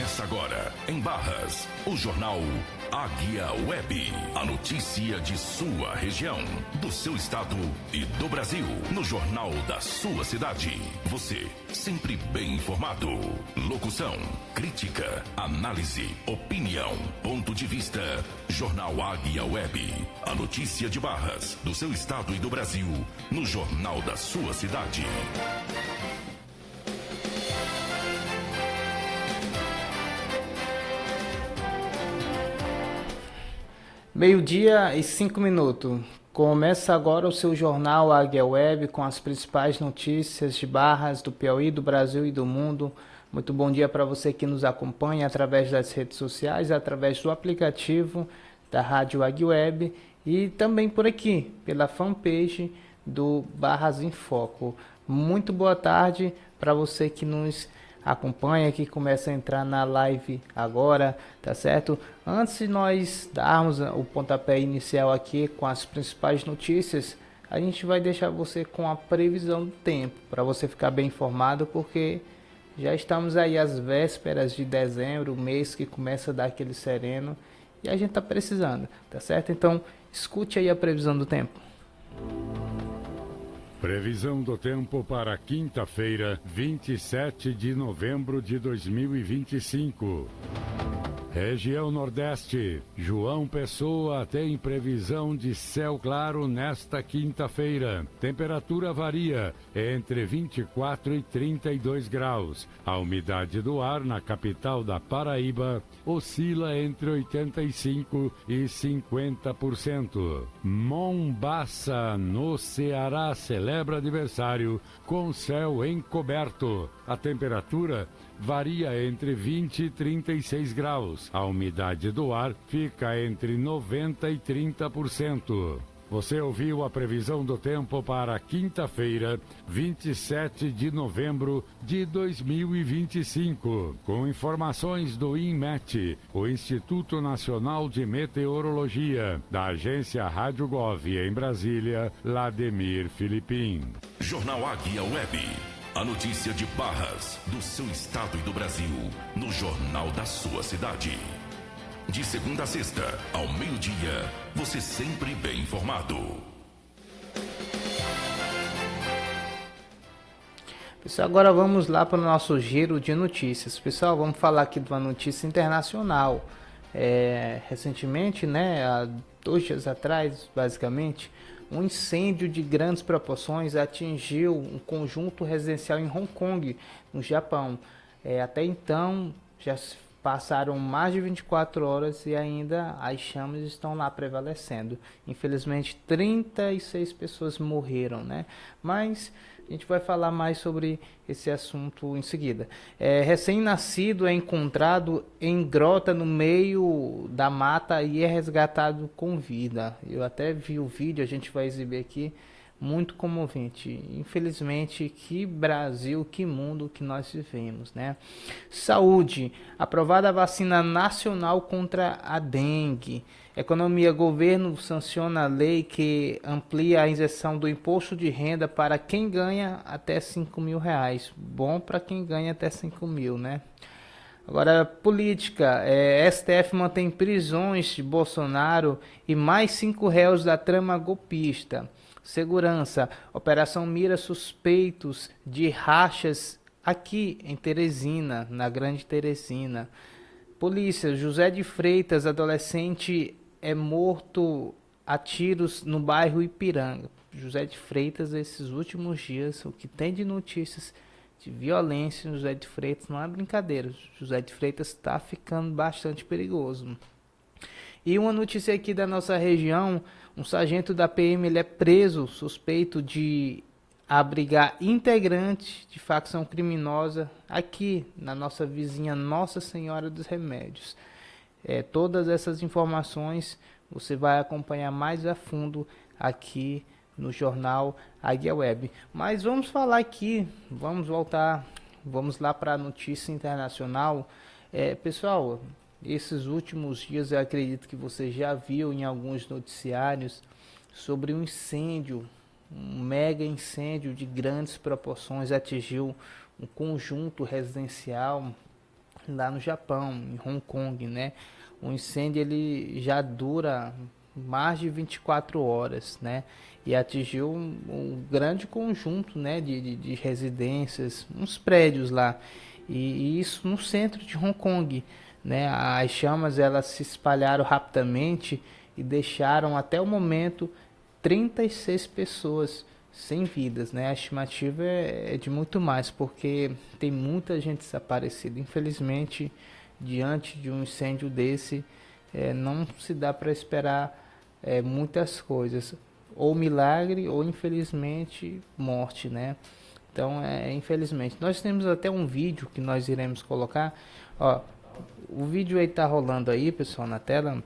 Começa agora, em Barras, o jornal Águia Web. A notícia de sua região, do seu estado e do Brasil. No jornal da sua cidade. Você, sempre bem informado. Locução, crítica, análise, opinião, ponto de vista. Jornal Águia Web. A notícia de Barras, do seu estado e do Brasil. No jornal da sua cidade. Meio-dia e 5 minutos. Começa agora o seu jornal Águia Web com as principais notícias de Barras, do Piauí, do Brasil e do mundo. Muito bom dia para você que nos acompanha através das redes sociais, através do aplicativo da Rádio Águia Web e também por aqui, pela fanpage do Barras em Foco. Muito boa tarde para você que nos acompanha, que começa a entrar na live agora, tá certo? Antes de nós darmos o pontapé inicial aqui com as principais notícias, a gente vai deixar você com a previsão do tempo, para você ficar bem informado, porque já estamos aí às vésperas de dezembro, o mês que começa a dar aquele sereno, e a gente tá precisando, tá certo? Então, escute aí a previsão do tempo. Previsão do tempo para quinta-feira, 27 de novembro de 2025. Região Nordeste. João Pessoa tem previsão de céu claro nesta quinta-feira. Temperatura varia entre 24 e 32 graus. A umidade do ar na capital da Paraíba oscila entre 85% e 50%. Mombasa, no Ceará, celebra aniversário com céu encoberto. A temperatura varia entre 20 e 36 graus. A umidade do ar fica entre 90% e 30%. Você ouviu a previsão do tempo para quinta-feira, 27 de novembro de 2025. Com informações do INMET, o Instituto Nacional de Meteorologia, da agência Rádio Gov em Brasília, Lademir Filipim. Jornal Águia Web. A notícia de Barras, do seu estado e do Brasil, no jornal da sua cidade. De segunda a sexta, ao meio-dia, você sempre bem informado. Pessoal, agora vamos lá para o nosso giro de notícias. Pessoal, vamos falar aqui de uma notícia internacional. Recentemente, há 2 dias atrás, basicamente, um incêndio de grandes proporções atingiu um conjunto residencial em Hong Kong, no Japão. Até então, já passaram mais de 24 horas e ainda as chamas estão lá prevalecendo. Infelizmente, 36 pessoas morreram, Mas a gente vai falar mais sobre esse assunto em seguida. Recém-nascido é encontrado em grota no meio da mata e é resgatado com vida. Eu até vi o vídeo, a gente vai exibir aqui, muito comovente. Infelizmente, que Brasil, que mundo que nós vivemos, Saúde. Aprovada a vacina nacional contra a dengue. Economia. Governo sanciona a lei que amplia a isenção do imposto de renda para quem ganha até R$5.000. Bom para quem ganha até 5 mil, Agora, política. STF mantém prisões de Bolsonaro e mais 5 réus da trama golpista. Segurança. Operação mira suspeitos de rachas aqui em Teresina, na Grande Teresina. Polícia. José de Freitas, adolescente, é morto a tiros no bairro Ipiranga. José de Freitas, esses últimos dias, o que tem de notícias de violência em José de Freitas não é brincadeira. José de Freitas está ficando bastante perigoso. E uma notícia aqui da nossa região, um sargento da PM ele é preso, suspeito de abrigar integrantes de facção criminosa aqui na nossa vizinha Nossa Senhora dos Remédios. Todas essas informações você vai acompanhar mais a fundo aqui no jornal Águia Web. Mas vamos falar aqui, vamos lá para a notícia internacional. Pessoal, esses últimos dias eu acredito que você já viu em alguns noticiários sobre um incêndio, um mega incêndio de grandes proporções atingiu um conjunto residencial lá no Japão, em Hong Kong, né? O incêndio ele já dura mais de 24 horas, né? E atingiu um grande conjunto, né, de residências, uns prédios lá. E isso no centro de Hong Kong, né? As chamas elas se espalharam rapidamente e deixaram até o momento 36 pessoas sem vidas, né? A estimativa é de muito mais, porque tem muita gente desaparecida. Infelizmente, diante de um incêndio desse, não se dá para esperar muitas coisas, ou milagre, ou infelizmente morte, né? Então, infelizmente, nós temos até um vídeo que nós iremos colocar. Ó, o vídeo aí tá rolando aí, pessoal, na tela.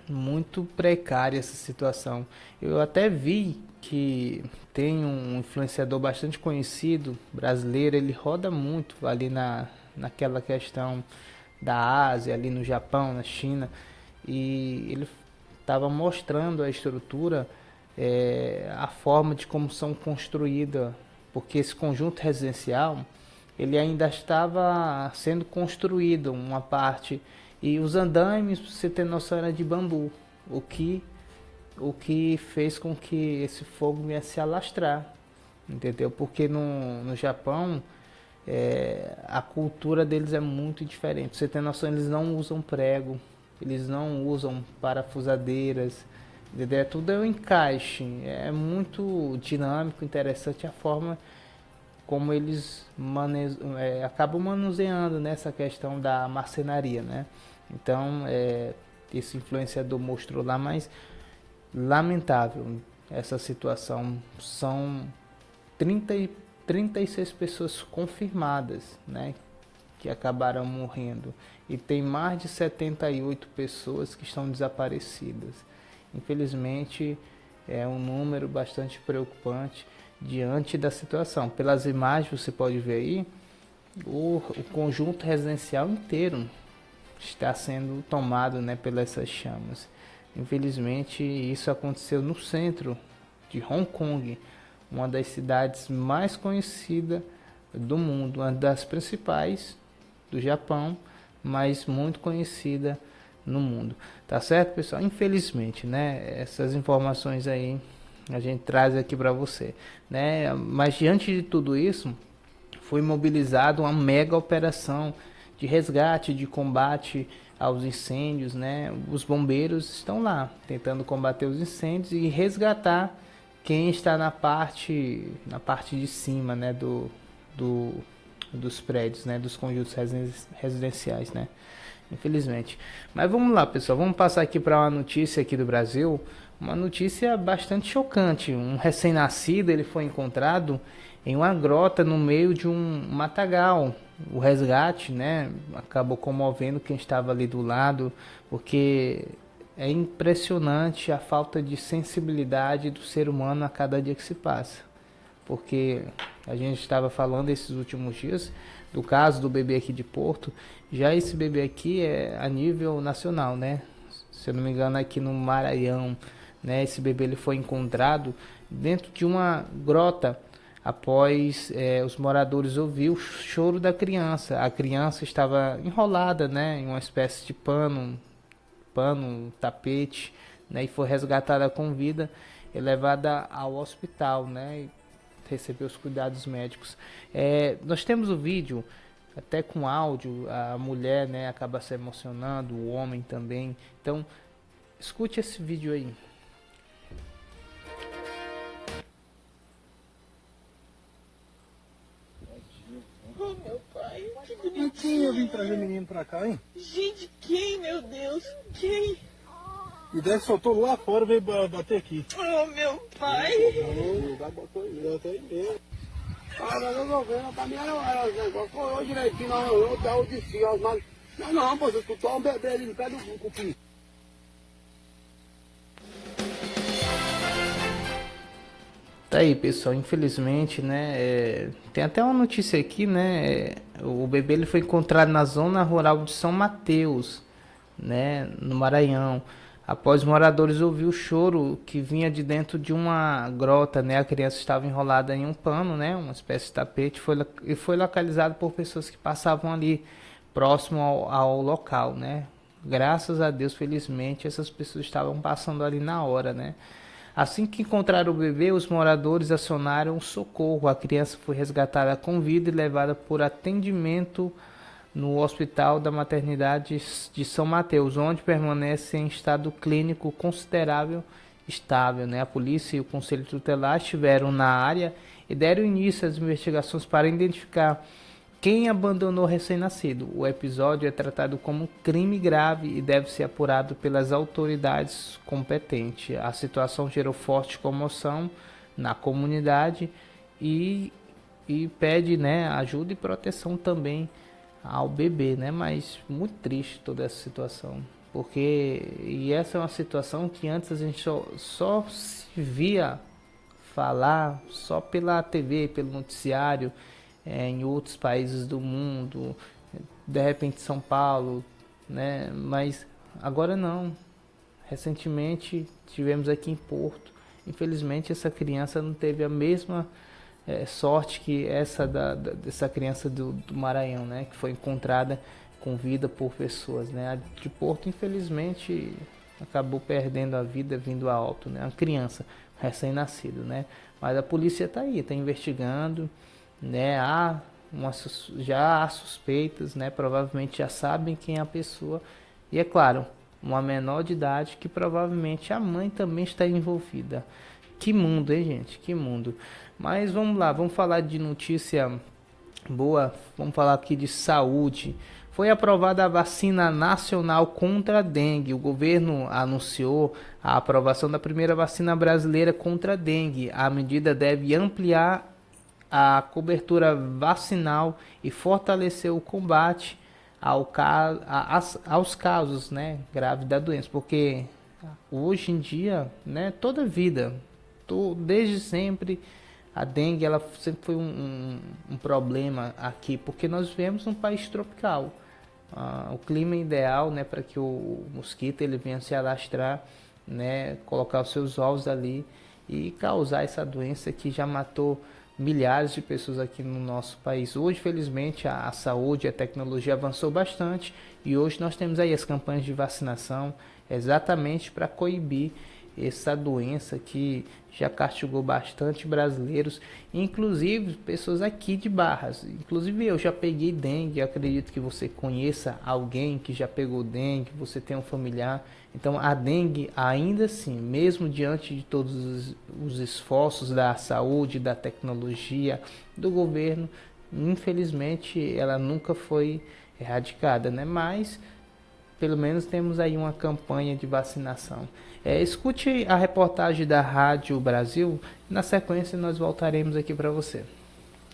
Muito precária essa situação. Eu até vi que tem um influenciador bastante conhecido brasileiro, ele roda muito ali naquela questão da Ásia, ali no Japão, na China, e ele estava mostrando a estrutura, a forma de como são construídas, porque esse conjunto residencial ele ainda estava sendo construído uma parte, e os andaimes, pra você ter noção, era de bambu, o que fez com que esse fogo viesse se alastrar, entendeu? Porque no Japão a cultura deles é muito diferente. Pra você ter noção, eles não usam prego, eles não usam parafusadeiras, entendeu? Tudo é um encaixe, é muito dinâmico, interessante a forma como eles acabam manuseando nessa questão da marcenaria, né? Então, esse influenciador mostrou lá, mas lamentável essa situação. São 36 pessoas confirmadas, né, que acabaram morrendo, e tem mais de 78 pessoas que estão desaparecidas. Infelizmente, é um número bastante preocupante diante da situação. Pelas imagens você pode ver aí, o conjunto residencial inteiro está sendo tomado, né, pelas essas chamas. Infelizmente, isso aconteceu no centro de Hong Kong, uma das cidades mais conhecidas do mundo, uma das principais do Japão, mas muito conhecida no mundo. Tá certo, pessoal? Infelizmente, né, essas informações aí a gente traz aqui para você, né? Mas diante de tudo isso, foi mobilizada uma mega operação de resgate, de combate aos incêndios, né? Os bombeiros estão lá tentando combater os incêndios e resgatar quem está na parte de cima, né, dos prédios, né, dos conjuntos residenciais, né? Infelizmente. Mas vamos lá, pessoal, vamos passar aqui para uma notícia aqui do Brasil, uma notícia bastante chocante. Um recém-nascido, ele foi encontrado em uma grota no meio de um matagal. O resgate, né, acabou comovendo quem estava ali do lado, porque é impressionante a falta de sensibilidade do ser humano a cada dia que se passa. Porque a gente estava falando esses últimos dias do caso do bebê aqui de Porto. Já esse bebê aqui é a nível nacional, né? Se eu não me engano, aqui no Maranhão, né? Esse bebê ele foi encontrado dentro de uma grota após os moradores ouvir o choro da criança. A criança estava enrolada, né, em uma espécie de pano, tapete, né, e foi resgatada com vida e levada ao hospital, né, e recebeu os cuidados médicos. Nós temos o vídeo até com áudio. A mulher, né, acaba se emocionando, o homem também. Então escute esse vídeo aí. Oh, meu pai, que Bonitinho, eu vim trazer o menino pra cá, hein? Gente, quem, meu Deus? Quem? E daí soltou lá fora e veio bater aqui. Oh, meu pai. Botou ele até mesmo. Ah, nós resolvemos, pra mim era o negócio. Foi direitinho, eu disse, mas... Não, pô, você escutou um bebê ali no pé do cupim. Tá aí, pessoal, infelizmente, né, tem até uma notícia aqui, né, o bebê ele foi encontrado na zona rural de São Mateus, né, no Maranhão, após moradores ouvir o choro que vinha de dentro de uma grota, né, a criança estava enrolada em um pano, né, uma espécie de tapete, e foi localizado por pessoas que passavam ali próximo ao local, né? Graças a Deus, felizmente, essas pessoas estavam passando ali na hora, né? Assim que encontraram o bebê, os moradores acionaram o socorro. A criança foi resgatada com vida e levada por atendimento no Hospital da Maternidade de São Mateus, onde permanece em estado clínico considerável estável, né? A polícia e o Conselho Tutelar estiveram na área e deram início às investigações para identificar quem abandonou o recém-nascido. O episódio é tratado como crime grave e deve ser apurado pelas autoridades competentes. A situação gerou forte comoção na comunidade e pede, né, ajuda e proteção também ao bebê, né? Mas muito triste toda essa situação, porque essa é uma situação que antes a gente só se via falar só pela TV, pelo noticiário, em outros países do mundo, de repente São Paulo, né? Mas agora não. Recentemente tivemos aqui em Porto. Infelizmente essa criança não teve a mesma sorte que dessa criança do Maranhão, né? Que foi encontrada com vida por pessoas, né? A de Porto, infelizmente, acabou perdendo a vida vindo a óbito, né? Uma criança recém-nascido, né? Mas a polícia está aí, está investigando, né? Já há suspeitas, né? Provavelmente já sabem quem é a pessoa. E é claro, uma menor de idade que provavelmente a mãe também está envolvida. Que mundo, hein, gente? Que mundo. Mas vamos lá, vamos falar de notícia boa, vamos falar aqui de saúde. Foi aprovada a vacina nacional contra a dengue. O governo anunciou a aprovação da primeira vacina brasileira contra a dengue. A medida deve ampliar a cobertura vacinal e fortalecer o combate aos casos, né, graves da doença. Porque hoje em dia, né, toda vida, desde sempre, a dengue ela sempre foi um problema aqui, porque nós vivemos num país tropical. O clima ideal, né, para que o mosquito ele venha se alastrar, né, colocar os seus ovos ali e causar essa doença que já matou milhares de pessoas aqui no nosso país. Hoje, felizmente, a saúde, a tecnologia avançou bastante e hoje nós temos aí as campanhas de vacinação exatamente para coibir essa doença que já castigou bastante brasileiros, inclusive pessoas aqui de Barras. Inclusive eu já peguei dengue, eu acredito que você conheça alguém que já pegou dengue, você tem um familiar. Então a dengue ainda assim, mesmo diante de todos os esforços da saúde, da tecnologia, do governo, infelizmente ela nunca foi erradicada, né? Mas pelo menos temos aí uma campanha de vacinação. Escute a reportagem da Rádio Brasil. Na sequência nós voltaremos aqui para você.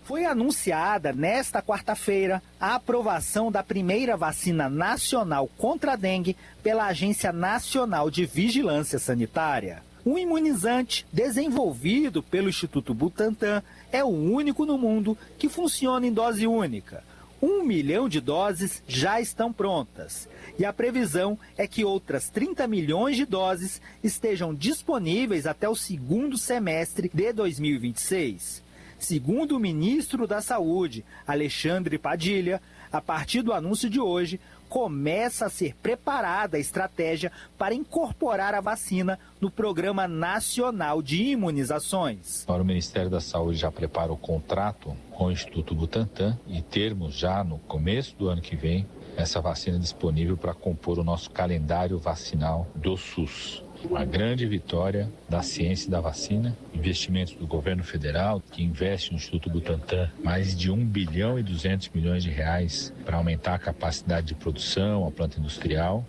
Foi anunciada nesta quarta-feira a aprovação da primeira vacina nacional contra a dengue pela Agência Nacional de Vigilância Sanitária. O imunizante desenvolvido pelo Instituto Butantan é o único no mundo que funciona em dose única. 1 milhão de doses já estão prontas e a previsão é que outras 30 milhões de doses estejam disponíveis até o segundo semestre de 2026. Segundo o ministro da Saúde, Alexandre Padilha, a partir do anúncio de hoje, começa a ser preparada a estratégia para incorporar a vacina no Programa Nacional de Imunizações. Agora o Ministério da Saúde já prepara o contrato com o Instituto Butantan e termos já no começo do ano que vem essa vacina disponível para compor o nosso calendário vacinal do SUS. Uma grande vitória da ciência e da vacina, investimentos do governo federal, que investe no Instituto Butantan mais de 1 bilhão e 200 milhões de reais para aumentar a capacidade de produção, a planta industrial,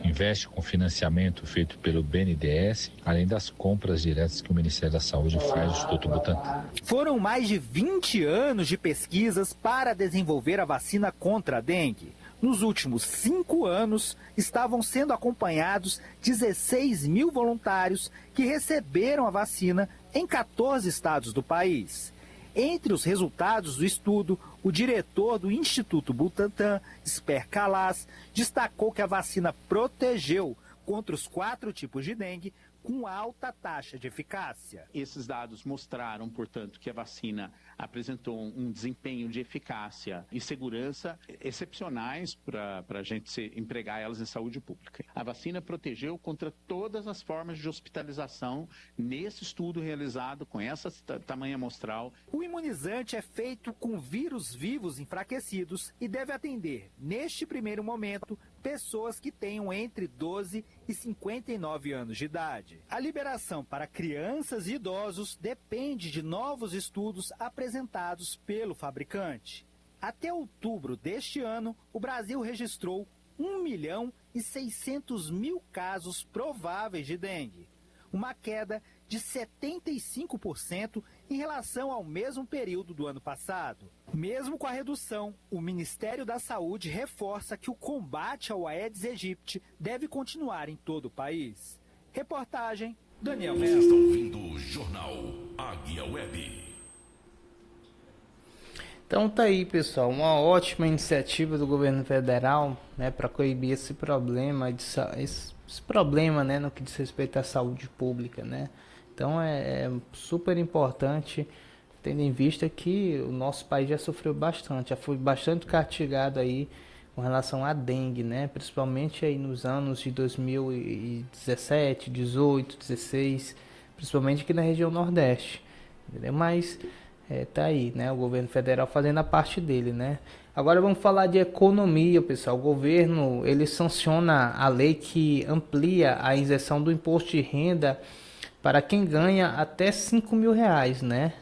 investe com financiamento feito pelo BNDES, além das compras diretas que o Ministério da Saúde faz no Instituto Butantan. Foram mais de 20 anos de pesquisas para desenvolver a vacina contra a dengue. Nos últimos 5 anos, estavam sendo acompanhados 16 mil voluntários que receberam a vacina em 14 estados do país. Entre os resultados do estudo, o diretor do Instituto Butantan, Esper Calas, destacou que a vacina protegeu contra os 4 tipos de dengue com alta taxa de eficácia. Esses dados mostraram, portanto, que a vacina apresentou um desempenho de eficácia e segurança excepcionais para a gente empregar elas em saúde pública. A vacina protegeu contra todas as formas de hospitalização nesse estudo realizado com essa tamanha amostral. O imunizante é feito com vírus vivos enfraquecidos e deve atender, neste primeiro momento, pessoas que tenham entre 12 e 59 anos de idade. A liberação para crianças e idosos depende de novos estudos apresentados pelo fabricante. Até outubro deste ano, o Brasil registrou 1.600.000 casos prováveis de dengue, uma queda de 75% em relação ao mesmo período do ano passado. Mesmo com a redução, o Ministério da Saúde reforça que o combate ao Aedes aegypti deve continuar em todo o país. Reportagem, Daniel Vocês Melo. estão ouvindo o Jornal Águia Web. Então tá aí, pessoal, uma ótima iniciativa do governo federal, né, para coibir esse problema, esse problema, né, no que diz respeito à saúde pública, né. Então é super importante, tendo em vista que o nosso país já sofreu bastante, já foi bastante castigado aí com relação à dengue, né, principalmente aí nos anos de 2017, 18, 16, principalmente aqui na região Nordeste, entendeu? Mas tá aí, né, o governo federal fazendo a parte dele, né. Agora vamos falar de economia, pessoal. O governo, ele sanciona a lei que amplia a isenção do imposto de renda para quem ganha até R$5.000, né?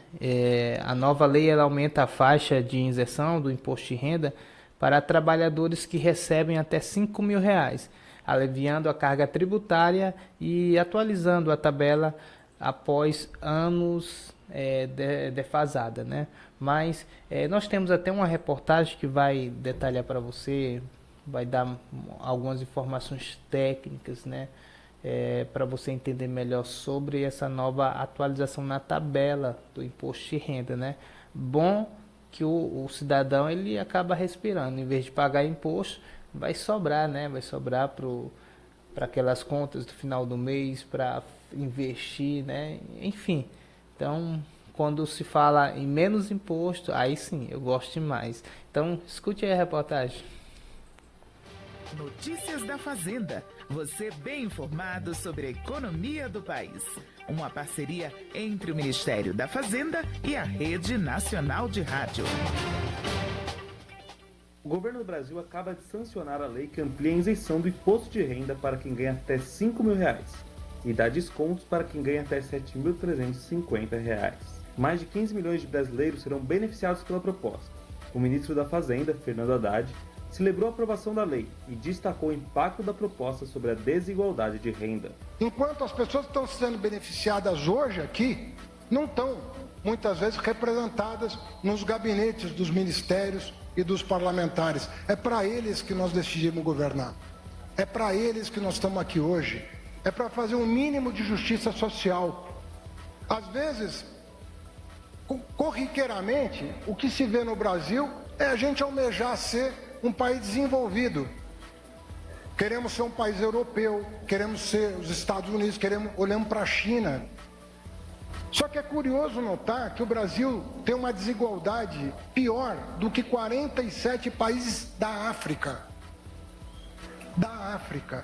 A nova lei, ela aumenta a faixa de isenção do imposto de renda para trabalhadores que recebem até R$5.000, aliviando a carga tributária e atualizando a tabela após anos defasada, né? Mas nós temos até uma reportagem que vai detalhar para você, vai dar algumas informações técnicas, né? Para você entender melhor sobre essa nova atualização na tabela do imposto de renda, né? Bom que o cidadão, ele acaba respirando, em vez de pagar imposto, vai sobrar, né? Vai sobrar para aquelas contas do final do mês, para investir, né? Enfim, então quando se fala em menos imposto, aí sim, eu gosto demais. Então escute aí a reportagem. Notícias da Fazenda. Você bem informado sobre a economia do país. Uma parceria entre o Ministério da Fazenda e a Rede Nacional de Rádio. O governo do Brasil acaba de sancionar a lei que amplia a isenção do imposto de renda para quem ganha até R$5.000 e dá descontos para quem ganha até R$7.350. Mais de 15 milhões de brasileiros serão beneficiados pela proposta. O ministro da Fazenda, Fernando Haddad, celebrou a aprovação da lei e destacou o impacto da proposta sobre a desigualdade de renda. Enquanto as pessoas que estão sendo beneficiadas hoje aqui, não estão, muitas vezes, representadas nos gabinetes dos ministérios e dos parlamentares. É para eles que nós decidimos governar. É para eles que nós estamos aqui hoje. É para fazer um mínimo de justiça social. Às vezes, corriqueiramente, o que se vê no Brasil é a gente almejar ser um país desenvolvido. Queremos ser um país europeu, queremos ser os Estados Unidos, olhamos para a China. Só que é curioso notar que o Brasil tem uma desigualdade pior do que 47 países da África.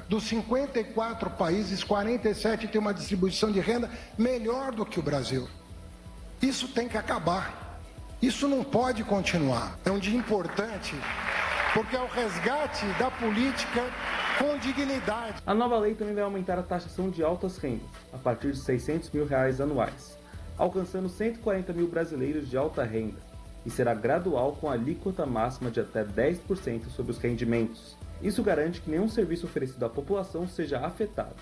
Dos 54 países, 47 têm uma distribuição de renda melhor do que o Brasil. Isso tem que acabar. Isso não pode continuar. É um dia importante, porque é o resgate da política com dignidade. A nova lei também vai aumentar a taxação de altas rendas, a partir de R$600.000 anuais, alcançando 140 mil brasileiros de alta renda, e será gradual com a alíquota máxima de até 10% sobre os rendimentos. Isso garante que nenhum serviço oferecido à população seja afetado.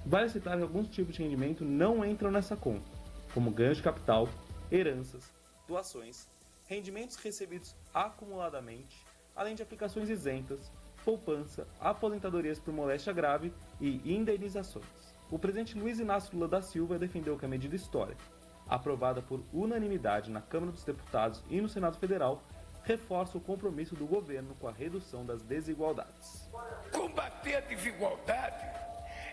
Vale citar que alguns tipos de rendimento não entram nessa conta, como ganhos de capital, heranças, doações, rendimentos recebidos acumuladamente, além de aplicações isentas, poupança, aposentadorias por moléstia grave e indenizações. O presidente Luiz Inácio Lula da Silva defendeu que a medida histórica, aprovada por unanimidade na Câmara dos Deputados e no Senado Federal, reforça o compromisso do governo com a redução das desigualdades. Combater a desigualdade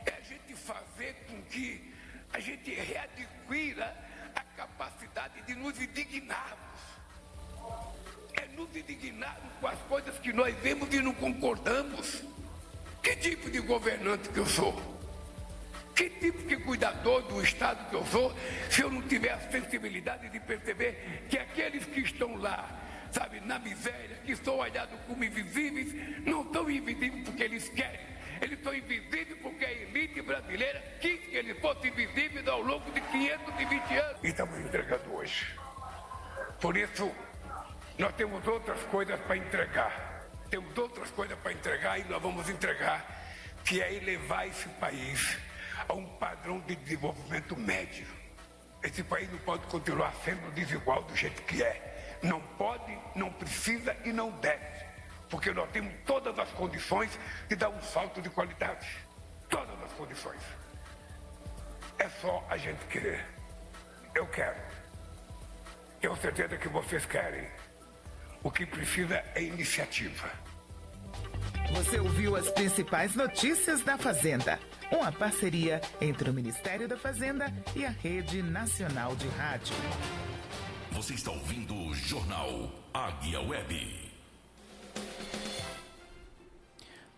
é a gente fazer com que a gente readquira a capacidade de nos indignarmos. É nos indignarmos com as coisas que nós vemos e não concordamos. Que tipo de governante que eu sou? Que tipo de cuidador do Estado que eu sou, se eu não tiver a sensibilidade de perceber que aqueles que estão lá, sabe, na miséria, que são olhados como invisíveis, não são invisíveis porque eles querem. Eles são invisíveis porque a elite brasileira quis que eles fossem invisíveis ao longo de 520 anos. E estamos entregando hoje. Por isso, nós temos outras coisas para entregar. Temos outras coisas para entregar e nós vamos entregar, que é elevar esse país a um padrão de desenvolvimento médio. Esse país não pode continuar sendo desigual do jeito que é. Não pode, não precisa e não deve. Porque nós temos todas as condições de dar um salto de qualidade. Todas as condições. É só a gente querer. Eu quero. Tenho certeza que vocês querem. O que precisa é iniciativa. Você ouviu as principais notícias da Fazenda. Uma parceria entre o Ministério da Fazenda e a Rede Nacional de Rádio. Você está ouvindo o Jornal Águia Web.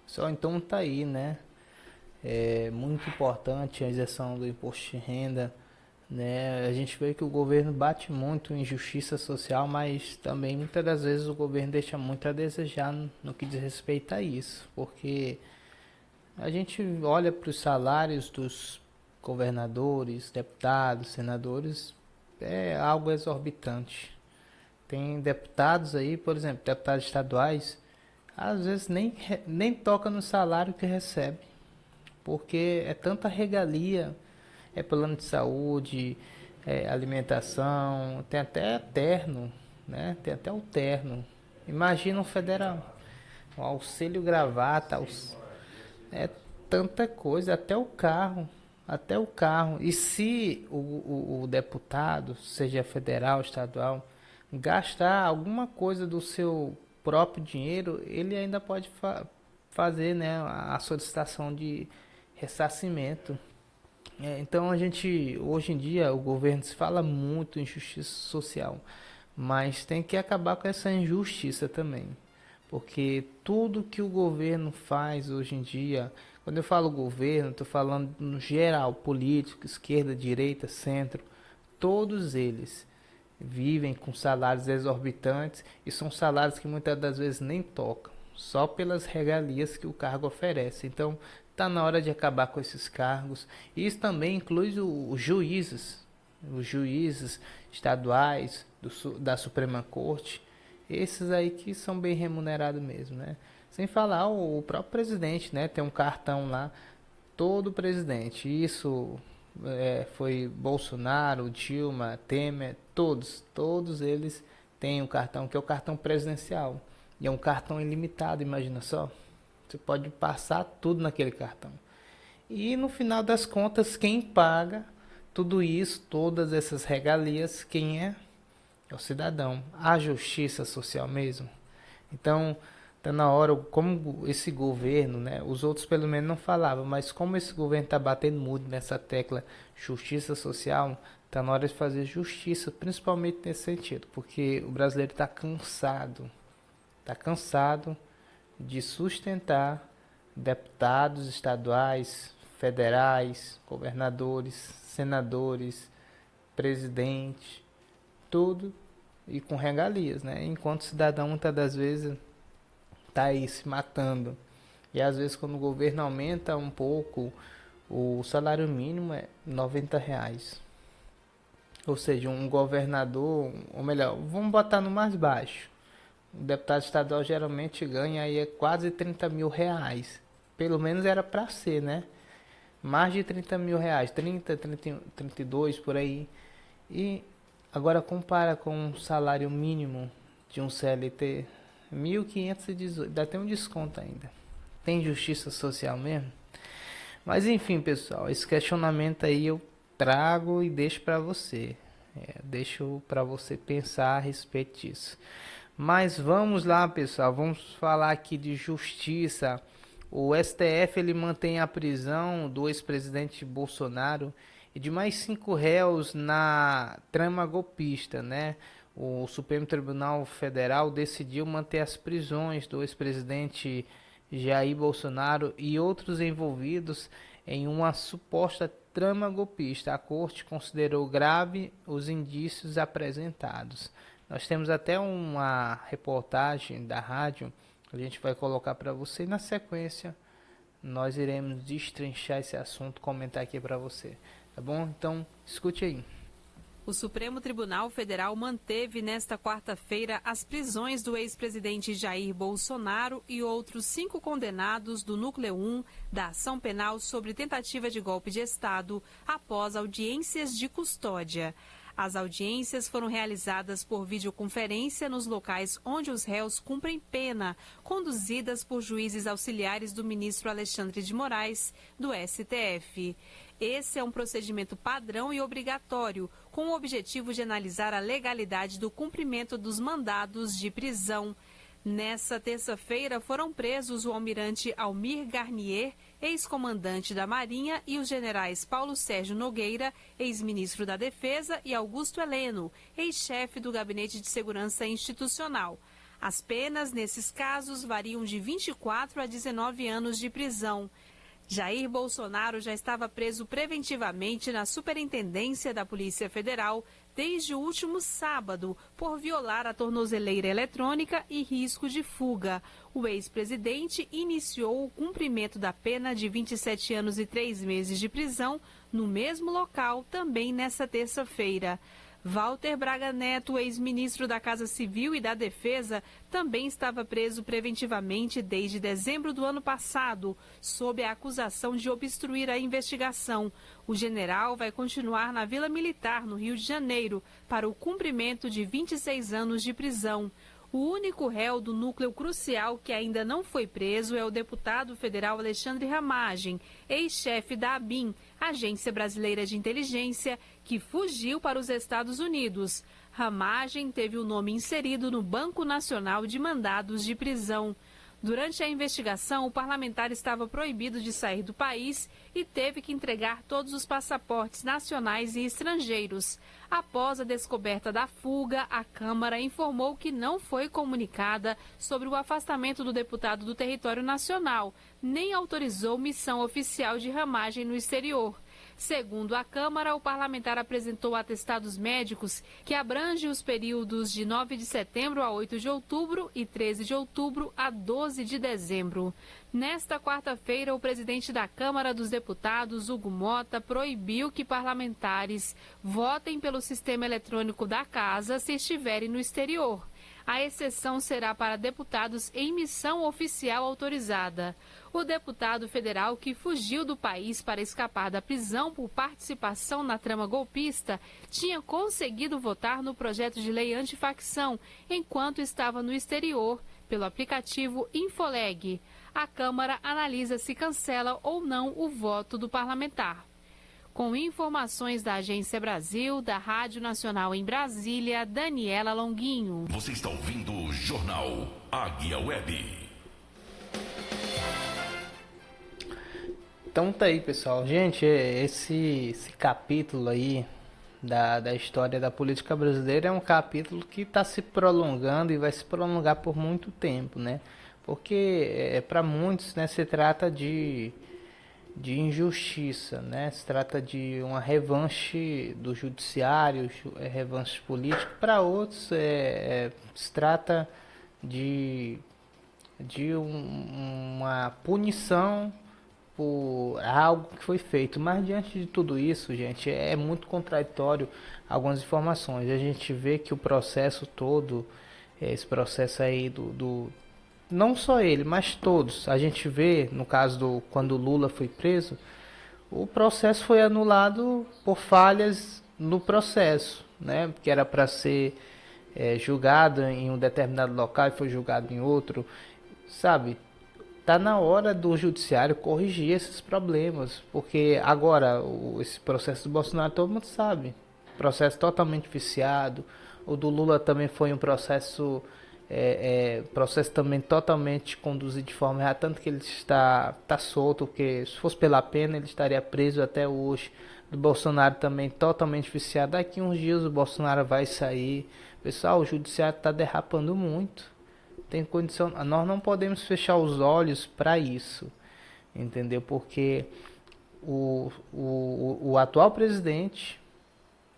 Só então tá aí, né? É muito importante a isenção do imposto de renda, né? A gente vê que o governo bate muito em justiça social, mas também muitas das vezes o governo deixa muito a desejar no que diz respeito a isso, porque a gente olha para os salários dos governadores, deputados, senadores, é algo exorbitante. Tem deputados aí, por exemplo, deputados estaduais, às vezes nem toca no salário que recebe, porque é tanta regalia, é plano de saúde, é alimentação, tem até terno, né? Tem até o terno. Imagina um federal, um auxílio gravata, é tanta coisa, até o carro. E se o deputado, seja federal, estadual, gastar alguma coisa do seu próprio dinheiro, ele ainda pode fazer, né, a solicitação de ressarcimento. Então a gente, hoje em dia, o governo se fala muito em justiça social, mas tem que acabar com essa injustiça também, porque tudo que o governo faz hoje em dia, quando eu falo governo, estou falando no geral, político, esquerda, direita, centro, todos eles vivem com salários exorbitantes e são salários que muitas das vezes nem tocam, só pelas regalias que o cargo oferece. Então está na hora de acabar com esses cargos. Isso também inclui os juízes estaduais da Suprema Corte, esses aí que são bem remunerados mesmo, né? Sem falar o próprio presidente, né? Tem um cartão lá, todo presidente, isso foi Bolsonaro, Dilma, Temer, todos eles têm um cartão que é o cartão presidencial. E é um cartão ilimitado, imagina só. Você pode passar tudo naquele cartão. E no final das contas, quem paga tudo isso, todas essas regalias, quem é? É o cidadão. A justiça social mesmo. Então, está na hora, como esse governo, né? Os outros pelo menos não falavam, mas como esse governo está batendo muito nessa tecla justiça social, está na hora de fazer justiça, principalmente nesse sentido, porque o brasileiro está cansado de sustentar deputados estaduais, federais, governadores, senadores, presidente, tudo e com regalias, né? Enquanto o cidadão muitas das vezes está aí se matando. E às vezes quando o governo aumenta um pouco, o salário mínimo é R$90. Ou seja, um governador, ou melhor, vamos botar no mais baixo. O deputado estadual geralmente ganha aí quase R$30 mil. Pelo menos era para ser, né? Mais de R$30 mil, 30, 31, 32 por aí. E agora compara com o salário mínimo de um CLT, 1.518, dá até um desconto ainda. Tem justiça social mesmo? Mas enfim, pessoal, esse questionamento aí eu trago e deixo para você. Deixo para você pensar a respeito disso. Mas vamos lá, pessoal, vamos falar aqui de justiça. O STF ele mantém a prisão do ex-presidente Bolsonaro e de mais 5 réus na trama golpista, né? O Supremo Tribunal Federal decidiu manter as prisões do ex-presidente Jair Bolsonaro e outros envolvidos em uma suposta trama golpista. A corte considerou grave os indícios apresentados. Nós temos até uma reportagem da rádio que a gente vai colocar para você e na sequência nós iremos destrinchar esse assunto, comentar aqui para você, tá bom? Então, escute aí. O Supremo Tribunal Federal manteve nesta quarta-feira as prisões do ex-presidente Jair Bolsonaro e outros 5 condenados do Núcleo 1 da ação penal sobre tentativa de golpe de Estado após audiências de custódia. As audiências foram realizadas por videoconferência nos locais onde os réus cumprem pena, conduzidas por juízes auxiliares do ministro Alexandre de Moraes, do STF. Esse é um procedimento padrão e obrigatório, com o objetivo de analisar a legalidade do cumprimento dos mandados de prisão. Nessa terça-feira foram presos o almirante Almir Garnier, ex-comandante da Marinha, e os generais Paulo Sérgio Nogueira, ex-ministro da Defesa, e Augusto Heleno, ex-chefe do Gabinete de Segurança Institucional. As penas, nesses casos, variam de 24 a 19 anos de prisão. Jair Bolsonaro já estava preso preventivamente na Superintendência da Polícia Federal desde o último sábado por violar a tornozeleira eletrônica e risco de fuga. O ex-presidente iniciou o cumprimento da pena de 27 anos e 3 meses de prisão no mesmo local também nesta terça-feira. Walter Braga Neto, ex-ministro da Casa Civil e da Defesa, também estava preso preventivamente desde dezembro do ano passado, sob a acusação de obstruir a investigação. O general vai continuar na Vila Militar, no Rio de Janeiro, para o cumprimento de 26 anos de prisão. O único réu do núcleo crucial que ainda não foi preso é o deputado federal Alexandre Ramagem, ex-chefe da ABIN, Agência Brasileira de Inteligência, que fugiu para os Estados Unidos. Ramagem teve o nome inserido no Banco Nacional de Mandados de Prisão. Durante a investigação, o parlamentar estava proibido de sair do país e teve que entregar todos os passaportes nacionais e estrangeiros. Após a descoberta da fuga, a Câmara informou que não foi comunicada sobre o afastamento do deputado do território nacional, nem autorizou missão oficial de Ramagem no exterior. Segundo a Câmara, o parlamentar apresentou atestados médicos que abrangem os períodos de 9 de setembro a 8 de outubro e 13 de outubro a 12 de dezembro. Nesta quarta-feira, o presidente da Câmara dos Deputados, Hugo Mota, proibiu que parlamentares votem pelo sistema eletrônico da Casa se estiverem no exterior. A exceção será para deputados em missão oficial autorizada. O deputado federal que fugiu do país para escapar da prisão por participação na trama golpista tinha conseguido votar no projeto de lei antifacção enquanto estava no exterior pelo aplicativo Infoleg. A Câmara analisa se cancela ou não o voto do parlamentar. Com informações da Agência Brasil, da Rádio Nacional em Brasília, Daniela Longuinho. Você está ouvindo o Jornal Águia Web. Então tá aí, pessoal. Gente, esse capítulo aí da história da política brasileira é um capítulo que está se prolongando e vai se prolongar por muito tempo, né? Porque para muitos, né, se trata de injustiça, né? Se trata de uma revanche do judiciário, revanche político. Para outros, se trata de uma punição por algo que foi feito. Mas diante de tudo isso, gente, é muito contraditório algumas informações. A gente vê que o processo todo, esse processo aí não só ele, mas todos. A gente vê, no caso quando o Lula foi preso, o processo foi anulado por falhas no processo, né? Que era para ser julgado em um determinado local e foi julgado em outro, sabe? Tá na hora do judiciário corrigir esses problemas, porque agora esse processo do Bolsonaro todo mundo sabe, processo totalmente viciado. O do Lula também foi um processo processo também totalmente conduzido de forma errada, tanto que ele está solto, porque se fosse pela pena ele estaria preso até hoje. Do Bolsonaro também totalmente viciado. Daqui uns dias o Bolsonaro vai sair. Pessoal, o judiciário está derrapando muito. Tem condição, nós não podemos fechar os olhos para isso, entendeu? Porque o atual presidente,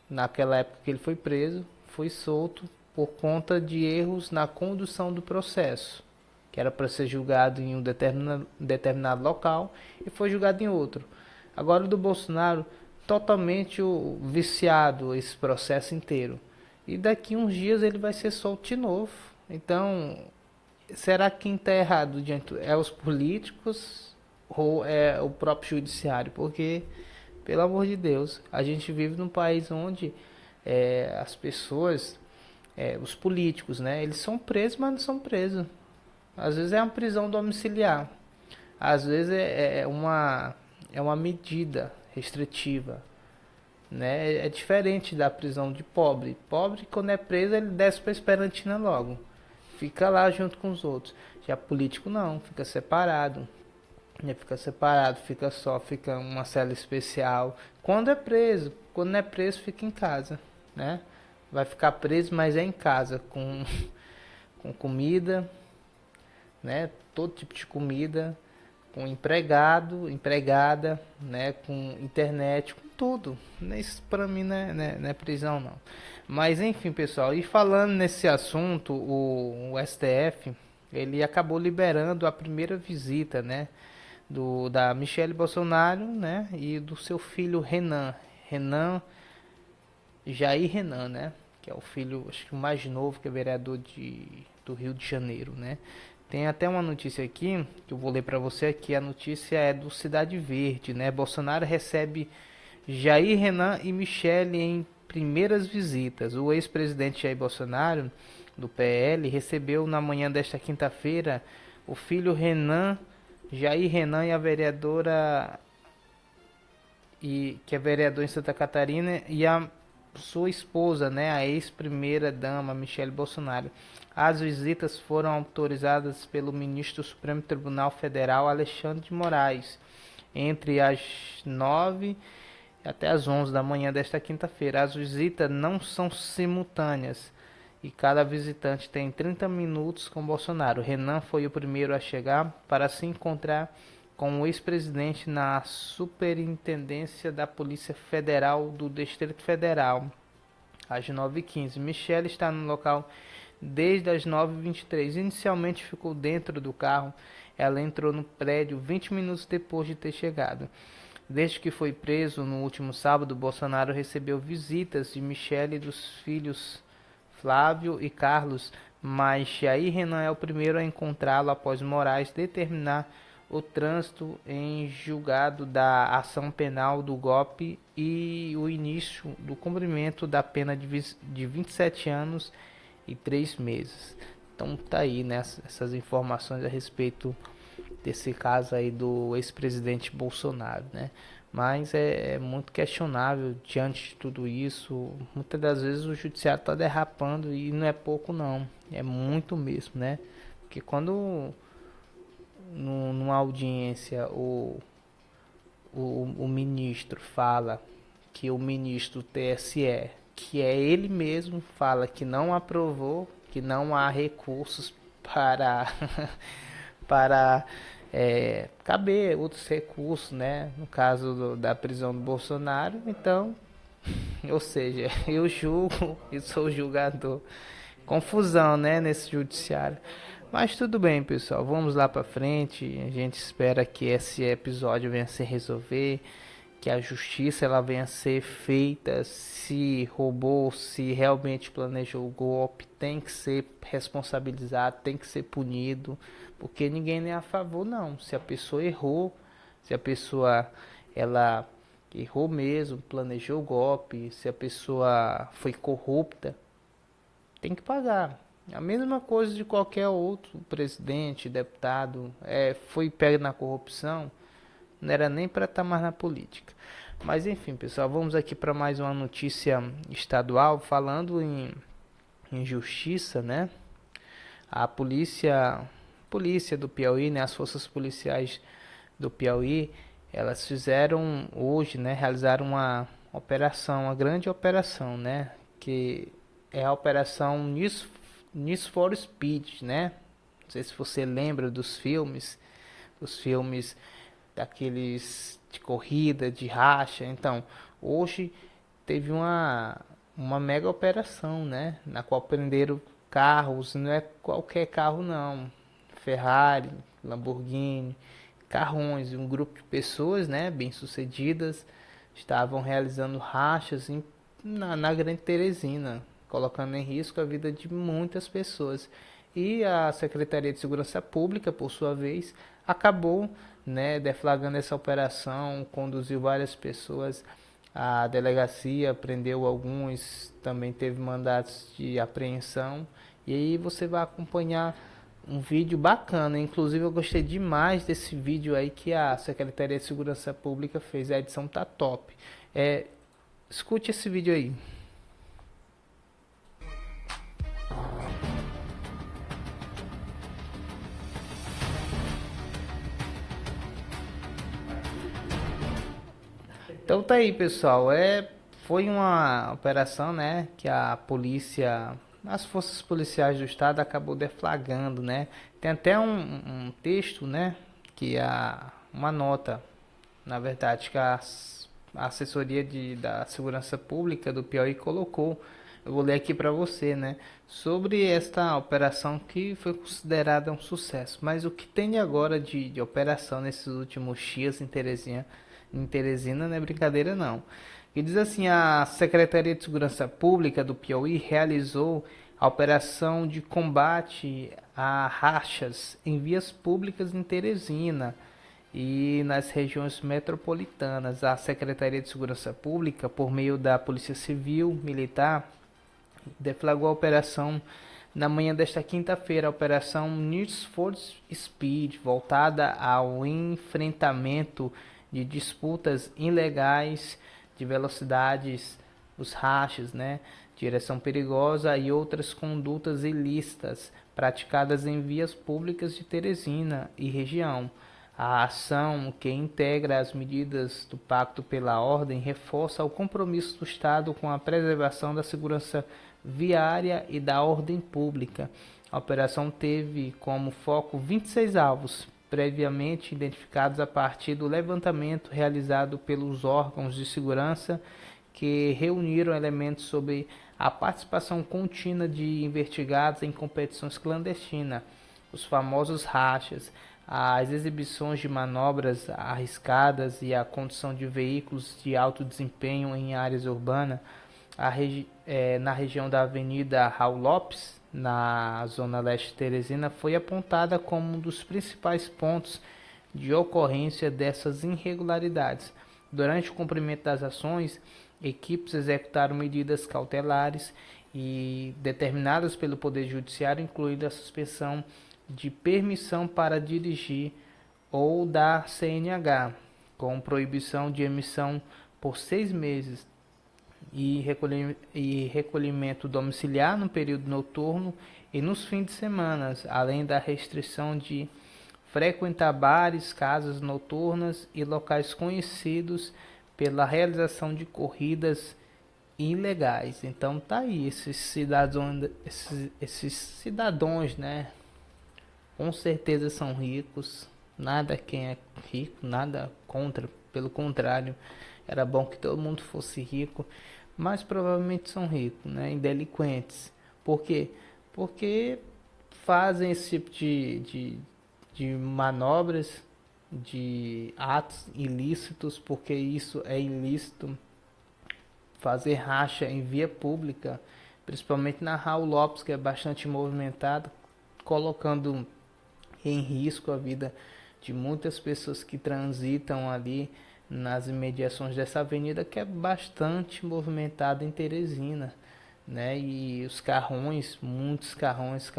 naquela época que ele foi preso, foi solto por conta de erros na condução do processo, que era para ser julgado em um determinado local e foi julgado em outro. Agora o do Bolsonaro, totalmente viciado esse processo inteiro. E daqui uns dias ele vai ser solto de novo. Então, será que quem está errado é os políticos ou é o próprio judiciário? Porque, pelo amor de Deus, a gente vive num país onde as pessoas, os políticos, né, eles são presos, mas não são presos. Às vezes é uma prisão domiciliar. Às vezes é uma medida restritiva, né? É diferente da prisão de pobre. Pobre, quando é preso, ele desce para Esperantina logo, fica lá junto com os outros. Já político não, fica separado, fica uma cela especial. Quando é preso, quando não é preso, fica em casa, né? Vai ficar preso, mas é em casa, com comida, né? Todo tipo de comida, com empregado, empregada, né, com internet, com tudo. Isso para mim não é prisão não. Mas enfim, pessoal, e falando nesse assunto, o STF, ele acabou liberando a primeira visita, né, da Michelle Bolsonaro, né, e do seu filho Jair Renan, né, que é o filho, acho que o mais novo, que é vereador do Rio de Janeiro, né. Tem até uma notícia aqui, que eu vou ler para você aqui, a notícia é do Cidade Verde, né? Bolsonaro recebe Jair Renan e Michelle em primeiras visitas. O ex-presidente Jair Bolsonaro, do PL, recebeu na manhã desta quinta-feira o filho Jair Renan e a vereadora, que é vereador em Santa Catarina, e a sua esposa, né, a ex-primeira-dama Michelle Bolsonaro. As visitas foram autorizadas pelo ministro do Supremo Tribunal Federal, Alexandre de Moraes, entre as 9 até as 11 da manhã desta quinta-feira. As visitas não são simultâneas e cada visitante tem 30 minutos com Bolsonaro. Renan foi o primeiro a chegar para se encontrar com o ex-presidente na Superintendência da Polícia Federal do Distrito Federal, às 9h15. Michelle está no local desde as 9h23. Inicialmente ficou dentro do carro. Ela entrou no prédio 20 minutos depois de ter chegado. Desde que foi preso no último sábado, Bolsonaro recebeu visitas de Michelle e dos filhos Flávio e Carlos, mas Jair Renan é o primeiro a encontrá-lo após Moraes determinar o trânsito em julgado da ação penal do golpe e o início do cumprimento da pena de 27 anos e 3 meses. Então tá aí, né, essas informações a respeito desse caso aí do ex-presidente Bolsonaro, né? Mas é muito questionável diante de tudo isso. Muitas das vezes o judiciário está derrapando e não é pouco não, é muito mesmo, né? Porque quando numa audiência o ministro fala que o ministro TSE, que é ele mesmo, fala que não aprovou, que não há recursos para caber outros recursos, né, no caso da prisão do Bolsonaro. Então, ou seja, eu julgo e sou julgador. Confusão, né, nesse judiciário. Mas tudo bem, pessoal, vamos lá para frente. A gente espera que esse episódio venha a se resolver, que a justiça ela venha a ser feita. Se roubou, se realmente planejou o golpe, tem que ser responsabilizado, tem que ser punido, porque ninguém nem é a favor não. Se a pessoa errou, se a pessoa ela errou mesmo, planejou o golpe, se a pessoa foi corrupta, tem que pagar. A mesma coisa de qualquer outro presidente, deputado, foi pego na corrupção, não era nem para estar mais na política. Mas enfim, pessoal, vamos aqui para mais uma notícia estadual, falando em justiça, né? A polícia do Piauí, né, as forças policiais do Piauí, elas fizeram hoje, né, realizaram uma grande operação, né, que é a operação Need for Speed, né? Não sei se você lembra dos filmes daqueles de corrida, de racha. Então, hoje teve uma mega operação, né? Na qual prenderam carros, não é qualquer carro não. Ferrari, Lamborghini, carrões, um grupo de pessoas, né, bem-sucedidas, estavam realizando rachas na Grande Teresina, colocando em risco a vida de muitas pessoas. E a Secretaria de Segurança Pública, por sua vez, acabou, né, deflagrando essa operação, conduziu várias pessoas à delegacia, prendeu alguns, também teve mandatos de apreensão. E aí você vai acompanhar um vídeo bacana, inclusive eu gostei demais desse vídeo aí que a Secretaria de Segurança Pública fez, a edição tá top. Escute esse vídeo aí. Então tá aí, pessoal, foi uma operação, né, que a polícia, as forças policiais do estado acabou deflagrando, né. Tem até um texto, né, uma nota, na verdade, que a assessoria da segurança pública do Piauí colocou. Eu vou ler aqui para você, né, sobre esta operação que foi considerada um sucesso. Mas o que tem agora de operação nesses últimos dias em Teresina não é brincadeira não. E diz assim: a Secretaria de Segurança Pública do Piauí realizou a operação de combate a rachas em vias públicas em Teresina e nas regiões metropolitanas. A Secretaria de Segurança Pública, por meio da Polícia Civil Militar, deflagrou a operação na manhã desta quinta-feira, a operação Need for Speed, voltada ao enfrentamento de disputas ilegais de velocidades, os rachas, né, direção perigosa e outras condutas ilícitas praticadas em vias públicas de Teresina e região. A ação, que integra as medidas do Pacto pela Ordem, reforça o compromisso do Estado com a preservação da segurança viária e da ordem pública. A operação teve como foco 26 alvos, previamente identificados a partir do levantamento realizado pelos órgãos de segurança, que reuniram elementos sobre a participação contínua de investigados em competições clandestinas, os famosos rachas, as exibições de manobras arriscadas e a condução de veículos de alto desempenho em áreas urbanas. Na região da Avenida Raul Lopes, na zona leste de Teresina, foi apontada como um dos principais pontos de ocorrência dessas irregularidades. Durante o cumprimento das ações, equipes executaram medidas cautelares e determinadas pelo Poder Judiciário, incluindo a suspensão de permissão para dirigir ou da CNH, com proibição de emissão por 6 meses, e recolhimento domiciliar no período noturno e nos fins de semana, além da restrição de frequentar bares, casas noturnas e locais conhecidos pela realização de corridas ilegais. Então tá aí, esses cidadãos, né, com certeza são ricos. Nada quem é rico, nada contra, pelo contrário, era bom que todo mundo fosse rico, mas provavelmente são ricos, né, e delinquentes. Por quê? Porque fazem esse tipo de manobras, de atos ilícitos, porque isso é ilícito. Fazer racha em via pública, principalmente na Raul Lopes, que é bastante movimentada, colocando em risco a vida de muitas pessoas que transitam ali nas imediações dessa avenida, que é bastante movimentada em Teresina, né? E os carrões, muitos carrões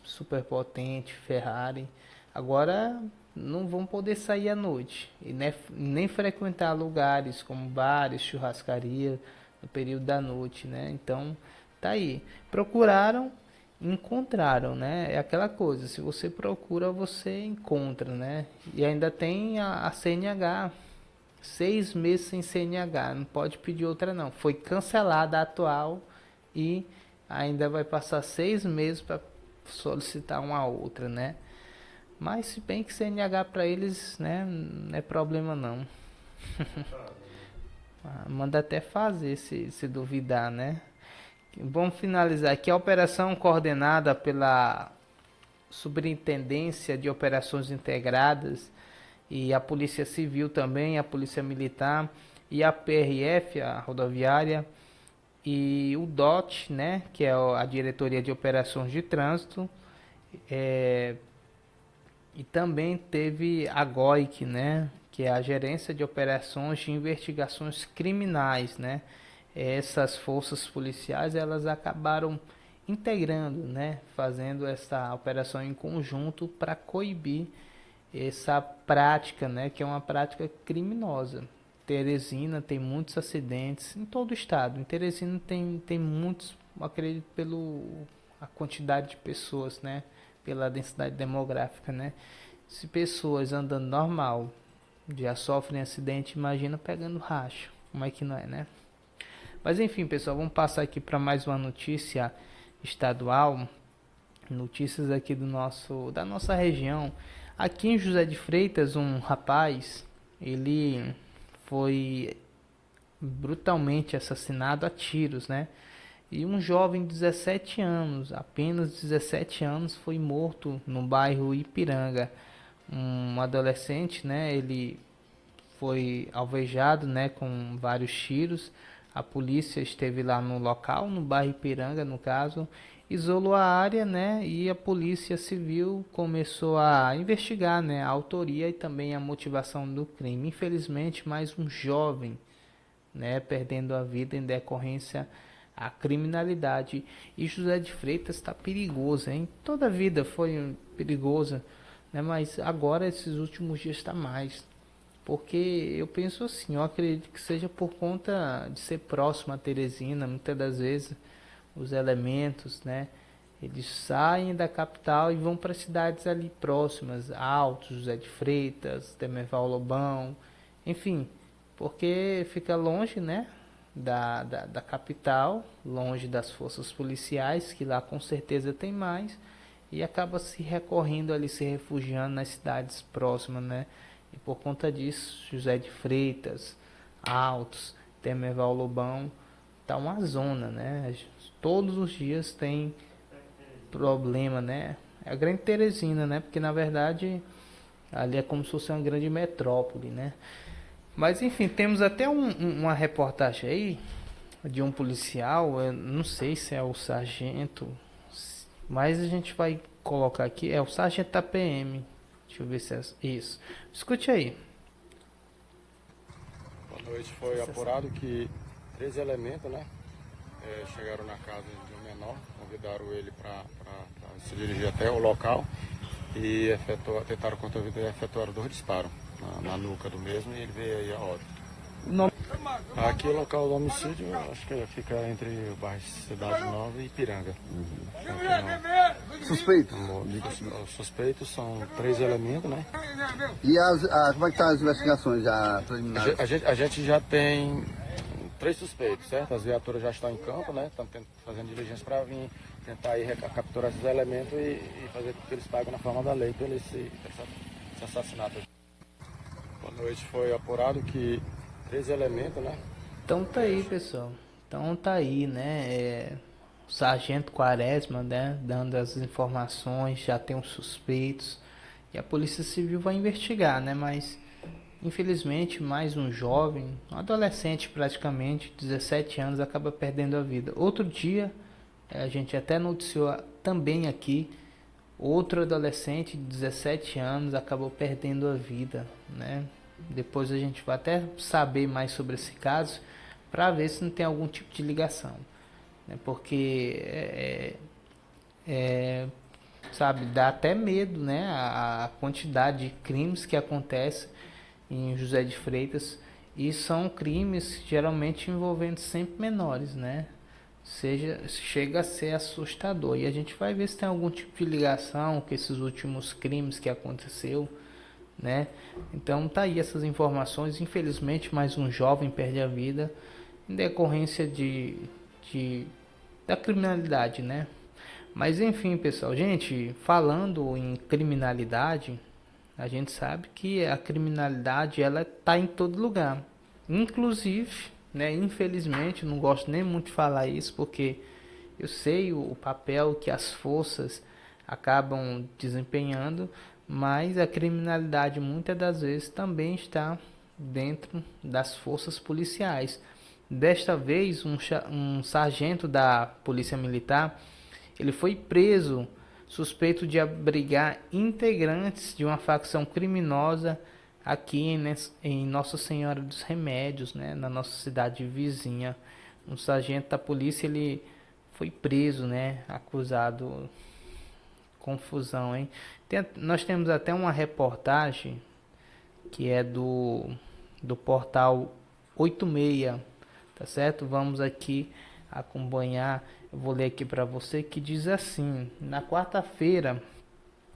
super potentes, Ferrari, agora não vão poder sair à noite e nem frequentar lugares como bares, churrascaria no período da noite, né? Então tá aí, procuraram encontraram, né? É aquela coisa, se você procura, você encontra, né? E ainda tem a CNH, 6 meses sem CNH, não pode pedir outra não. Foi cancelada a atual e ainda vai passar 6 meses para solicitar uma outra, né? Mas se bem que CNH para eles, né, não é problema não. Manda até fazer se duvidar, né? Vamos finalizar aqui a operação coordenada pela Superintendência de Operações Integradas e a Polícia Civil também, a Polícia Militar e a PRF, a rodoviária, e o DOT, né, que é a Diretoria de Operações de Trânsito, e também teve a GOIC, né, que é a Gerência de Operações de Investigações Criminais, né. Essas forças policiais, elas acabaram integrando, né, fazendo essa operação em conjunto para coibir essa prática, né, que é uma prática criminosa. Teresina tem muitos acidentes em todo o estado. Em Teresina tem muitos, acredito, a quantidade de pessoas, né, pela densidade demográfica, né. Se pessoas andando normal já sofrem acidente, imagina pegando racho, como é que não é, né? Mas enfim, pessoal, vamos passar aqui para mais uma notícia estadual, notícias aqui da nossa região. Aqui em José de Freitas, um rapaz, ele foi brutalmente assassinado a tiros, né? E um jovem de 17 anos, apenas 17 anos, foi morto no bairro Ipiranga. Um adolescente, né? Ele foi alvejado, né, com vários tiros. A polícia esteve lá no local, no bairro Ipiranga, no caso, isolou a área, né, e a Polícia Civil começou a investigar, né, a autoria e também a motivação do crime. Infelizmente, mais um jovem, né, perdendo a vida em decorrência à criminalidade. E José de Freitas está perigoso, hein? Toda a vida foi perigosa, né, mas agora, esses últimos dias, está mais. Porque eu penso assim, eu acredito que seja por conta de ser próximo a Teresina. Muitas das vezes os elementos, né, eles saem da capital e vão para cidades ali próximas, Altos, José de Freitas, Temerval Lobão, enfim, porque fica longe, né, da capital, longe das forças policiais, que lá com certeza tem mais, e acaba se recorrendo ali, se refugiando nas cidades próximas, né. E por conta disso, José de Freitas, Altos, Temerval Lobão, tá uma zona, né? Todos os dias tem problema, né? É a grande Teresina, né? Porque na verdade ali é como se fosse uma grande metrópole, né? Mas enfim, temos até uma reportagem aí de um policial, eu não sei se é o sargento, mas a gente vai colocar aqui, é o sargento da PM. Deixa eu ver se é isso. Escute aí. Boa noite. Foi apurado que 3 elementos, né, chegaram na casa de um menor, convidaram ele para se dirigir até o local e tentaram contra a vida e efetuaram 2 disparos na nuca do mesmo, e ele veio aí a óbito. Aqui o local do homicídio, acho que fica entre o bairro Cidade Nova e Ipiranga. Suspeito? Os suspeitos são 3 elementos, né? E como é que estão as investigações já preliminares? A gente já tem 3 suspeitos, certo? As viaturas já estão em campo, né? Estão fazendo diligência para vir tentar aí capturar esses elementos e fazer com que eles paguem na forma da lei pelo esse assassinato. Boa noite. Foi apurado que 3 elementos, né? Então tá aí, pessoal. Então tá aí, né? O sargento Quaresma, né, dando as informações, já tem os suspeitos e a Polícia Civil vai investigar, né? Mas infelizmente mais um jovem, um adolescente praticamente, 17 anos, acaba perdendo a vida. Outro dia a gente até noticiou também aqui, outro adolescente de 17 anos acabou perdendo a vida, né? Depois a gente vai até saber mais sobre esse caso para ver se não tem algum tipo de ligação, né? Porque sabe, dá até medo, né? A quantidade de crimes que acontece em José de Freitas, e são crimes geralmente envolvendo sempre menores, né? chega a ser assustador. E a gente vai ver se tem algum tipo de ligação com esses últimos crimes que aconteceu, né? Então tá aí essas informações. Infelizmente, mais um jovem perde a vida em decorrência da criminalidade, né? Mas enfim, pessoal, gente, falando em criminalidade, a gente sabe que a criminalidade ela tá em todo lugar, inclusive, né? Infelizmente, não gosto nem muito de falar isso, porque eu sei o papel que as forças acabam desempenhando, mas a criminalidade muitas das vezes também está dentro das forças policiais. Desta vez, um sargento da Polícia Militar, ele foi preso suspeito de abrigar integrantes de uma facção criminosa aqui em Nossa Senhora dos Remédios, né, na nossa cidade vizinha. Um sargento da polícia, ele foi preso, né, acusado. Confusão, hein? Nós temos até uma reportagem que é do portal 86, tá certo? Vamos aqui acompanhar. Eu vou ler aqui para você, que diz assim: na quarta-feira,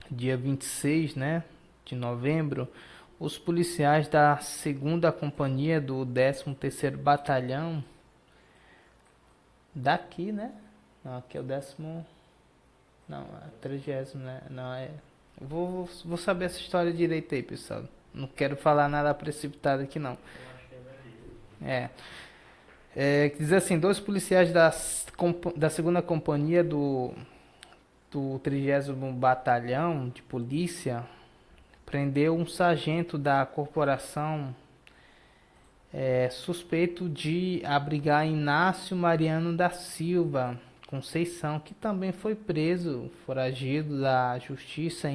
dia 26, né, de novembro, os policiais da 2ª Companhia do 13º Batalhão daqui, né? Não, aqui é o 10º. Não, é 30º, né? Não, é... Vou saber essa história direito aí, pessoal. Não quero falar nada precipitado aqui, não. Diz assim: 2 policiais da 2ª Companhia do 30º Batalhão de Polícia prendeu um sargento da corporação suspeito de abrigar Inácio Mariano da Silva Conceição, que também foi preso, foragido da Justiça,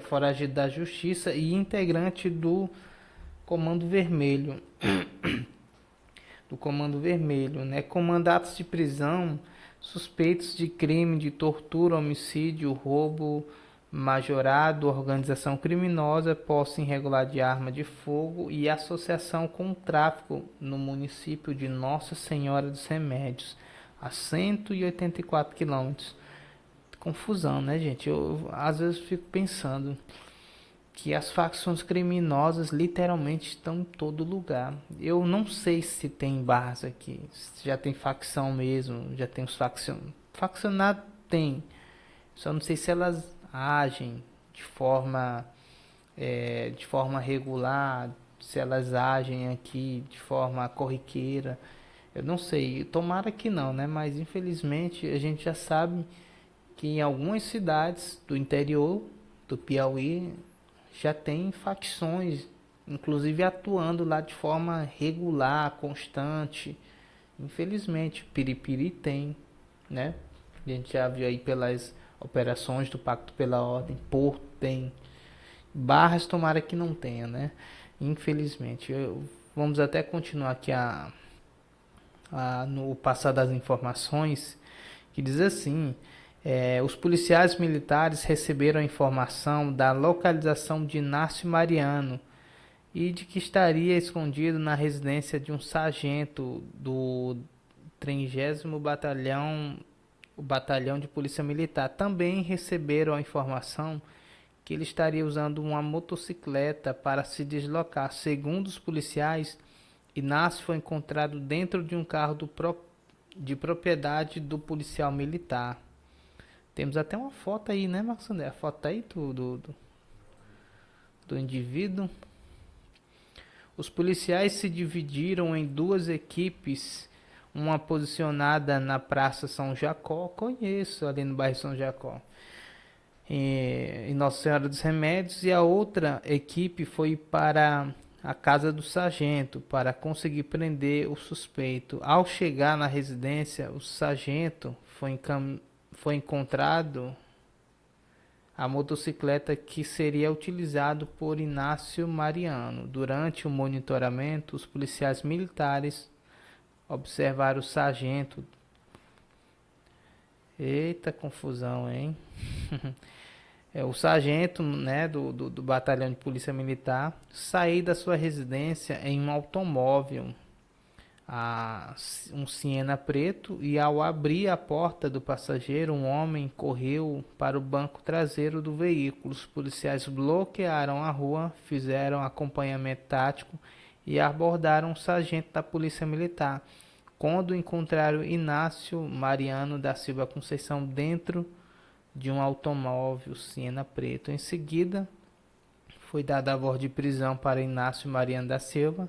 foragido da Justiça e integrante do Comando Vermelho. Do Comando Vermelho, né? Com mandatos de prisão, suspeitos de crime de tortura, homicídio, roubo majorado, organização criminosa, posse irregular de arma de fogo e associação com o tráfico no município de Nossa Senhora dos Remédios, a 184 quilômetros. Confusão, né, gente? Eu às vezes fico pensando que as facções criminosas literalmente estão em todo lugar. Eu não sei se tem Barras aqui, se já tem facção mesmo, já tem os faccionados, tem. Só não sei se elas agem de forma regular, se elas agem aqui de forma corriqueira. Eu não sei, tomara que não, né? Mas infelizmente a gente já sabe que em algumas cidades do interior do Piauí já tem facções, inclusive atuando lá de forma regular, constante. Infelizmente, Piripiri tem, né? A gente já viu aí pelas operações do Pacto pela Ordem, Porto tem. Barras tomara que não tenha, né? Infelizmente. Vamos até continuar aqui no passar das informações, que diz assim: os policiais militares receberam a informação da localização de Inácio Mariano e de que estaria escondido na residência de um sargento do 30º Batalhão, o Batalhão de Polícia Militar. Também receberam a informação que ele estaria usando uma motocicleta para se deslocar. Segundo os policiais, Inácio foi encontrado dentro de um carro de propriedade do policial militar. Temos até uma foto aí, né, Marcos André? A foto aí do indivíduo. Os policiais se dividiram em 2 equipes, uma posicionada na Praça São Jacó, conheço, ali no bairro São Jacó, em Nossa Senhora dos Remédios, e a outra equipe foi para a casa do sargento para conseguir prender o suspeito. Ao chegar na residência, o sargento foi encontrado a motocicleta que seria utilizado por Inácio Mariano. Durante o monitoramento, os policiais militares observaram o sargento. Eita confusão, hein? O sargento, né, do batalhão de polícia militar sair da sua residência em um automóvel um Siena preto, e ao abrir a porta do passageiro, um homem correu para o banco traseiro do veículo. Os policiais bloquearam a rua, fizeram acompanhamento tático e abordaram um sargento da Polícia Militar. Quando encontraram Inácio Mariano da Silva Conceição dentro de um automóvel Siena preto. Em seguida, foi dada a voz de prisão para Inácio Mariano da Silva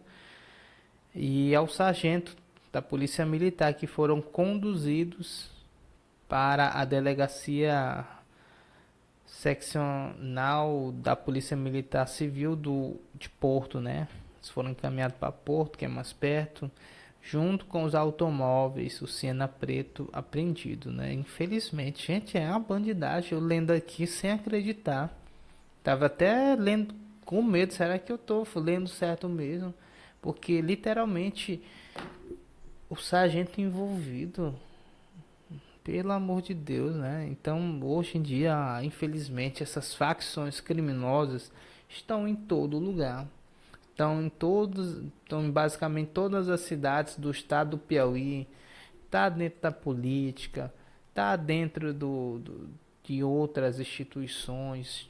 e ao sargento da Polícia Militar, que foram conduzidos para a delegacia seccional da Polícia Militar Civil de Porto, né? Eles foram encaminhados para Porto, que é mais perto, junto com os automóveis, o Siena preto apreendido, né? Infelizmente, gente, é uma bandidagem. Eu lendo aqui sem acreditar. Tava até lendo com medo, será que eu tô lendo certo mesmo? Porque literalmente o sargento envolvido, pelo amor de Deus, né? Então hoje em dia, infelizmente, essas facções criminosas estão em todo lugar. Estão em basicamente todas as cidades do estado do Piauí. Tá dentro da política, tá dentro de outras instituições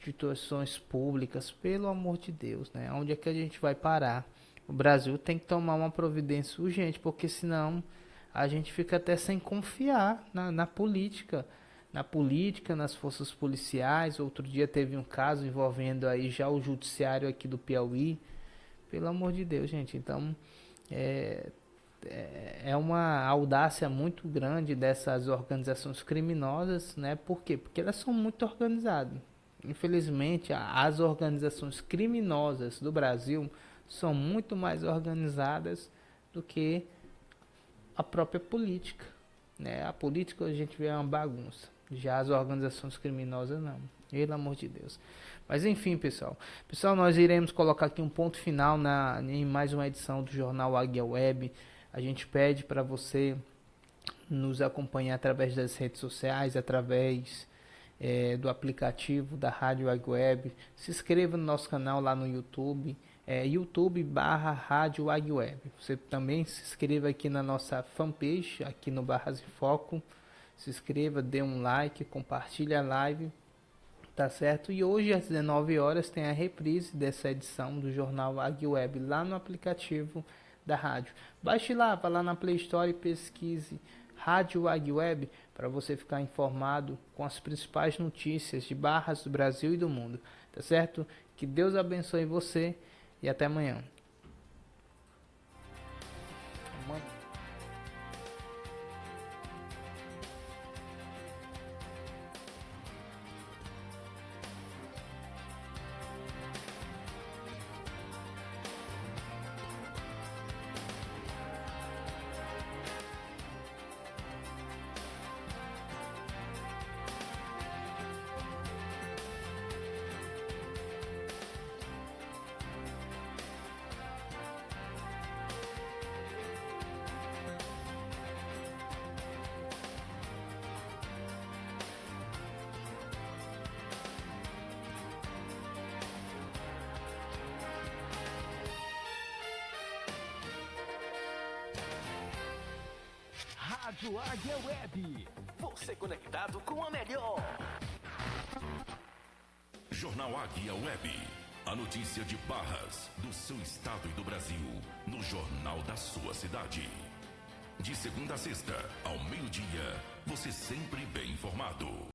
públicas, pelo amor de Deus, né? Onde é que a gente vai parar? O Brasil tem que tomar uma providência urgente, porque senão a gente fica até sem confiar na política, nas forças policiais. Outro dia teve um caso envolvendo aí já o judiciário aqui do Piauí. Pelo amor de Deus, gente. Então, é uma audácia muito grande dessas organizações criminosas, né? Por quê? Porque elas são muito organizadas. Infelizmente, as organizações criminosas do Brasil são muito mais organizadas do que a própria política, né? A política a gente vê uma bagunça. Já as organizações criminosas não. Pelo amor de Deus. Mas enfim, pessoal. Pessoal, nós iremos colocar aqui um ponto final em mais uma edição do Jornal Águia Web. A gente pede para você nos acompanhar através das redes sociais, através do aplicativo da Rádio Águia Web. Se inscreva no nosso canal lá no YouTube, YouTube/Rádio Águia Web. Você também se inscreva aqui na nossa fanpage, aqui no Barras em Foco. Se inscreva, dê um like, compartilhe a live, tá certo? E hoje às 19 horas tem a reprise dessa edição do Jornal Águia Web lá no aplicativo da rádio. Baixe lá, vá lá na Play Store e pesquise Rádio Águia Web para você ficar informado com as principais notícias de Barras do Brasil e do mundo, tá certo? Que Deus abençoe você e até amanhã. Rádio Águia Web. Você conectado com a melhor. Jornal Águia Web. A notícia de Barras, do seu estado e do Brasil, no jornal da sua cidade. De segunda a sexta, ao meio-dia, você sempre bem informado.